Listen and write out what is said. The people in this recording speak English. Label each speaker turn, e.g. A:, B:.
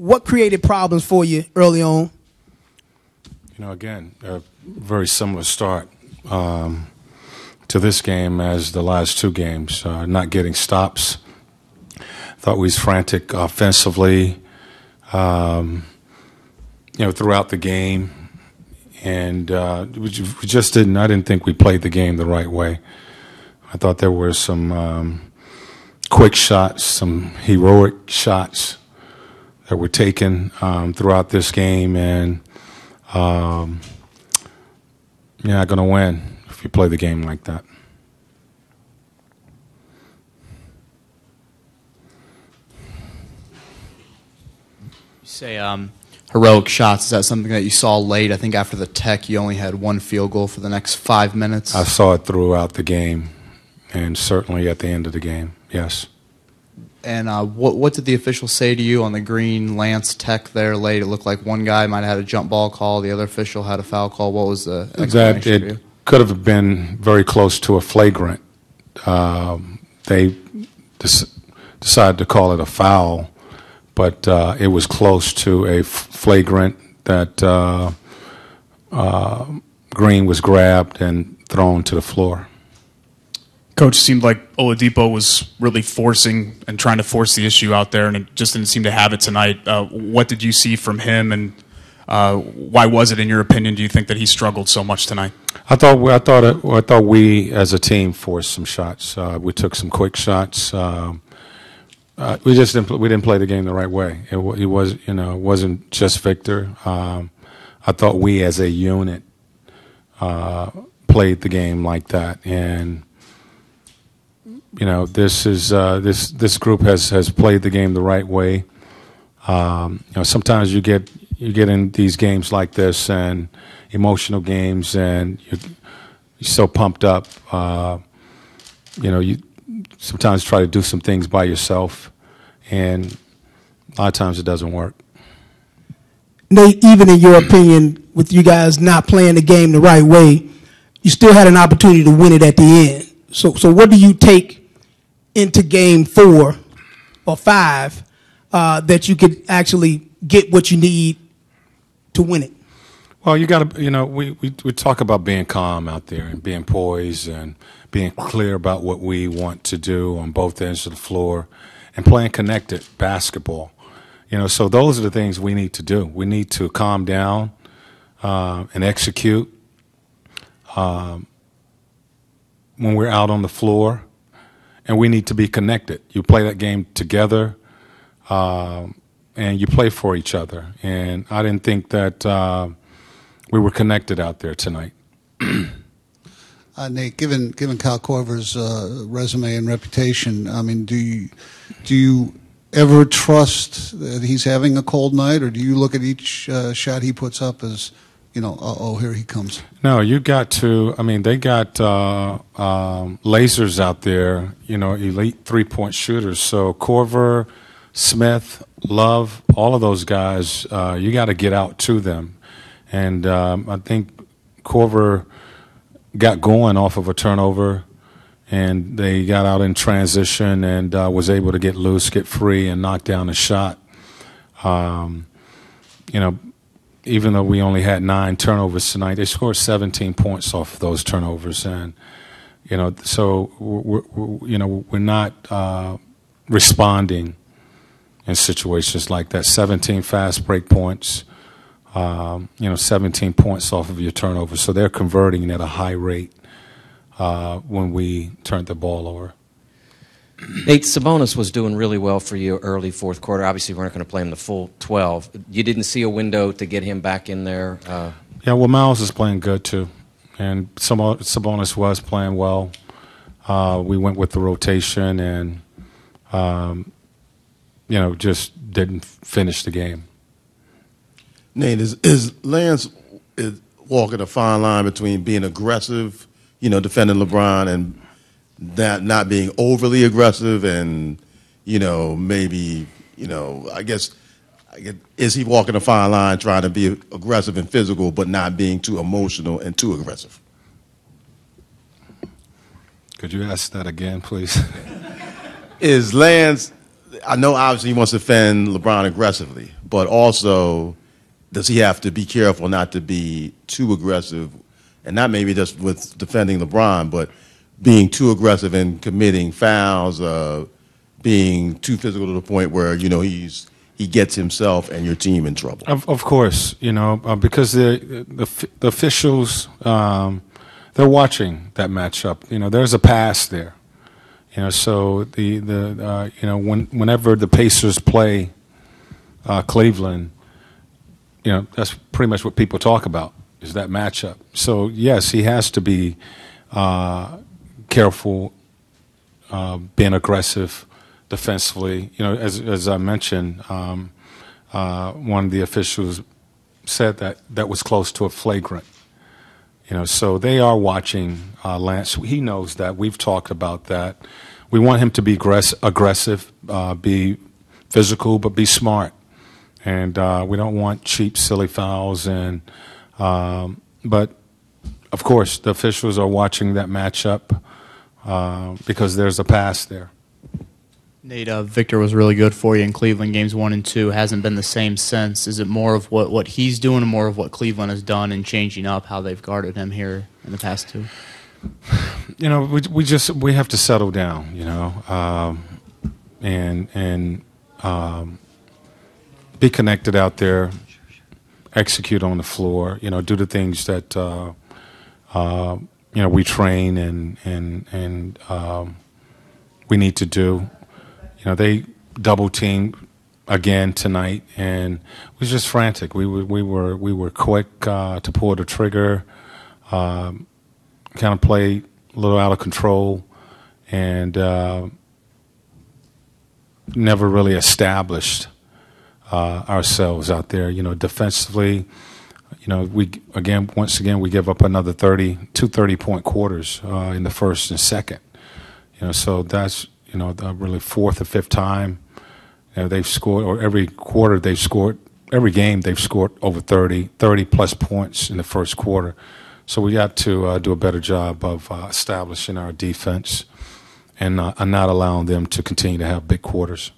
A: what created problems for you early on?
B: You know, again, a very similar start to this game as the last two games. Not getting stops. Thought we was frantic offensively, throughout the game, and we just didn't. I didn't think we played the game the right way. I thought there were some quick shots, some heroic shots that were taken throughout this game, and you're not going to win if you play the game like that.
C: You say heroic shots. Is that something that you saw late? I think after the Tech, you only had one field goal for the next 5 minutes.
B: I saw it throughout the game, and certainly at the end of the game, yes.
C: And what did the officials say to you on the green Lance Tech there late? It looked like one guy might have had a jump ball call, the other official had a foul call. What was the explanation for you?
B: It could have been very close to a flagrant. They decided to call it a foul, but it was close to a flagrant that Green was grabbed and thrown to the floor.
D: Coach, seemed like Oladipo was really forcing and trying to force the issue out there, and it just didn't seem to have it tonight. What did you see from him, and why was it, in your opinion, do you think that he struggled so much tonight?
B: I thought we as a team forced some shots. We took some quick shots. We didn't play the game the right way. It wasn't just Victor. I thought we as a unit played the game like that, and this group has played the game the right way. Sometimes you get in these games like this and emotional games, and you're so pumped up. You sometimes try to do some things by yourself, and a lot of times it doesn't work.
A: Nate, even in your opinion, with you guys not playing the game the right way, you still had an opportunity to win it at the end. So what do you take into game 4 or 5 that you could actually get what you need to win it?
B: Well, you got to, we talk about being calm out there and being poised and being clear about what we want to do on both ends of the floor and playing connected basketball. So those are the things we need to do. We need to calm down and execute when we're out on the floor. And we need to be connected. You play that game together, and you play for each other. And I didn't think that we were connected out there tonight.
E: Nate, given Kyle Korver's resume and reputation, I mean, do you ever trust that he's having a cold night, or do you look at each shot he puts up as, here he comes?
B: No, you got to. I mean, they got lasers out there. Elite 3-point shooters. So Korver, Smith, Love, all of those guys. You got to get out to them, and I think Korver got going off of a turnover, and they got out in transition and was able to get loose, get free, and knock down a shot. Even though we only had 9 turnovers tonight, they scored 17 points off of those turnovers, and so we're not responding in situations like that. 17 fast break points, 17 points off of your turnovers, so they're converting at a high rate when we turned the ball over.
F: Nate, Sabonis was doing really well for you early fourth quarter. Obviously, we're not going to play him the full 12. You didn't see a window to get him back in there?
B: Yeah, well, Miles is playing good, too. And Sabonis was playing well. We went with the rotation and, just didn't finish the game.
G: Nate, is Lance walking a fine line between being aggressive, defending LeBron, and that not being overly aggressive, and maybe I guess is he walking a fine line trying to be aggressive and physical but not being too emotional and too aggressive?
B: Could you ask that again, please?
G: Is Lance I know obviously he wants to defend LeBron aggressively, but also does he have to be careful not to be too aggressive, and not maybe just with defending LeBron, but being too aggressive in committing fouls, being too physical to the point where he gets himself and your team in trouble.
B: Of course, because the officials they're watching that matchup. There's a pass there. So whenever the Pacers play Cleveland, that's pretty much what people talk about is that matchup. So yes, he has to be careful, being aggressive defensively. As I mentioned, one of the officials said that was close to a flagrant. So they are watching Lance. He knows that. We've talked about that. We want him to be aggressive, be physical, but be smart. And we don't want cheap, silly fouls. But of course, the officials are watching that matchup because there's a pass there.
C: Nate, Victor was really good for you in Cleveland games 1 and 2. Hasn't been the same since. Is it more of what he's doing and more of what Cleveland has done in changing up how they've guarded him here in the past 2?
B: We have to settle down, and be connected out there, execute on the floor, do the things that we train and we need to do. They double teamed again tonight, and it was just frantic. We were quick to pull the trigger, kind of played a little out of control, and never really established ourselves out there. Defensively, once again we give up another 2 30-point quarters in the first and second. So that's the really fourth or fifth time they've scored, or every quarter they've scored, every game they've scored over 30 plus points in the first quarter. So we got to do a better job of establishing our defense and not allowing them to continue to have big quarters.